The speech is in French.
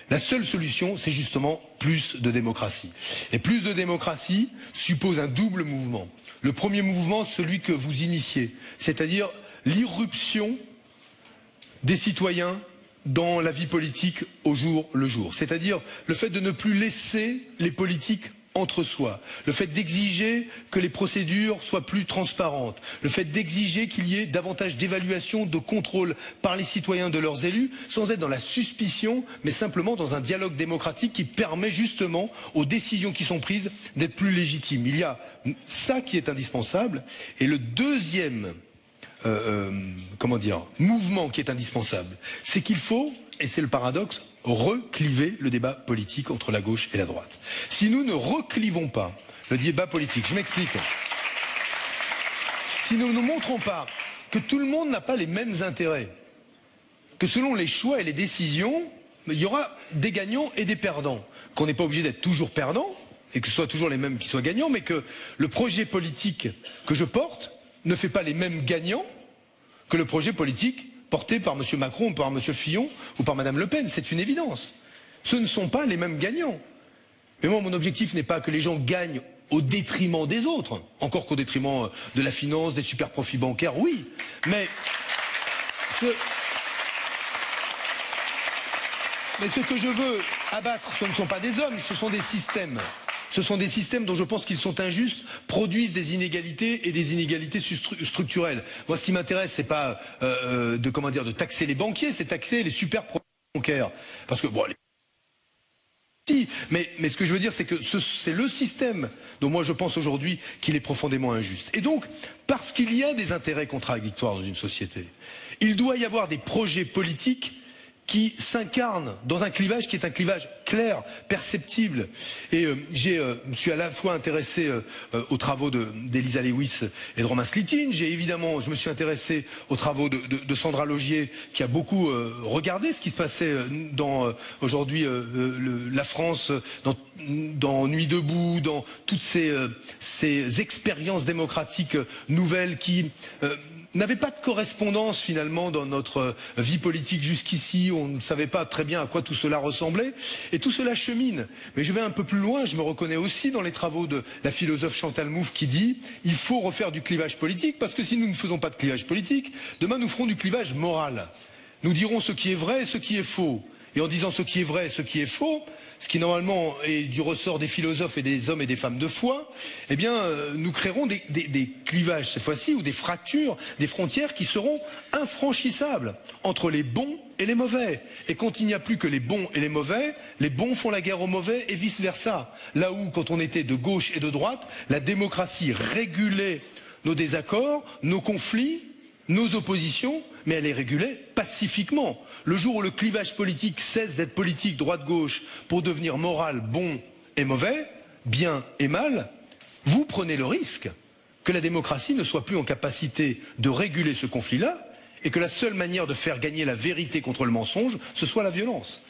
La seule solution, c'est justement plus de démocratie. Et plus de démocratie suppose un double mouvement. Le premier mouvement, celui que vous initiez, c'est-à-dire l'irruption des citoyens dans la vie politique au jour le jour. C'est-à-dire le fait de ne plus laisser les politiques entre soi, le fait d'exiger que les procédures soient plus transparentes, le fait d'exiger qu'il y ait davantage d'évaluation, de contrôle par les citoyens de leurs élus, sans être dans la suspicion, mais simplement dans un dialogue démocratique qui permet justement aux décisions qui sont prises d'être plus légitimes. Il y a ça qui est indispensable. Et le deuxième mouvement qui est indispensable, c'est qu'il faut, et c'est le paradoxe, recliver le débat politique entre la gauche et la droite. Si nous ne reclivons pas le débat politique, je m'explique. Si nous ne montrons pas que tout le monde n'a pas les mêmes intérêts, que selon les choix et les décisions, il y aura des gagnants et des perdants, qu'on n'est pas obligé d'être toujours perdant, et que ce soit toujours les mêmes qui soient gagnants, mais que le projet politique que je porte ne fait pas les mêmes gagnants que le projet politique porté par M. Macron, par M. Fillon ou par Mme Le Pen. C'est une évidence. Ce ne sont pas les mêmes gagnants. Mais moi, mon objectif n'est pas que les gens gagnent au détriment des autres, encore qu'au détriment de la finance, des super profits bancaires, oui. Mais ce que je veux abattre, ce ne sont pas des hommes, ce sont des systèmes. Ce sont des systèmes dont je pense qu'ils sont injustes, produisent des inégalités et des inégalités structurelles. Moi, ce qui m'intéresse, c'est pas de taxer les banquiers, c'est taxer les super profits bancaires. Parce que bon, mais ce que je veux dire, c'est que c'est le système dont moi je pense aujourd'hui qu'il est profondément injuste. Et donc, parce qu'il y a des intérêts contradictoires dans une société, il doit y avoir des projets politiques qui s'incarne dans un clivage qui est un clivage clair, perceptible. Et je me suis à la fois intéressé aux travaux d'Elisa Lewis et de Romain Slitin. Je me suis intéressé aux travaux de Sandra Logier, qui a beaucoup regardé ce qui se passait dans aujourd'hui la France, dans Nuit debout, dans toutes ces expériences démocratiques nouvelles qui n'avait pas de correspondance finalement dans notre vie politique jusqu'ici. On ne savait pas très bien à quoi tout cela ressemblait. Et tout cela chemine. Mais je vais un peu plus loin. Je me reconnais aussi dans les travaux de la philosophe Chantal Mouffe qui dit il faut refaire du clivage politique, parce que si nous ne faisons pas de clivage politique, demain nous ferons du clivage moral. Nous dirons ce qui est vrai et ce qui est faux. Et en disant ce qui est vrai et ce qui est faux, ce qui normalement est du ressort des philosophes et des hommes et des femmes de foi, eh bien nous créerons des clivages cette fois-ci, ou des fractures, des frontières qui seront infranchissables entre les bons et les mauvais. Et quand il n'y a plus que les bons et les bons font la guerre aux mauvais et vice-versa. Là où, quand on était de gauche et de droite, la démocratie régulait nos désaccords, nos conflits, nos oppositions, mais elle est régulée pacifiquement. Le jour où le clivage politique cesse d'être politique droite-gauche pour devenir moral, bon et mauvais, bien et mal, vous prenez le risque que la démocratie ne soit plus en capacité de réguler ce conflit-là et que la seule manière de faire gagner la vérité contre le mensonge, ce soit la violence.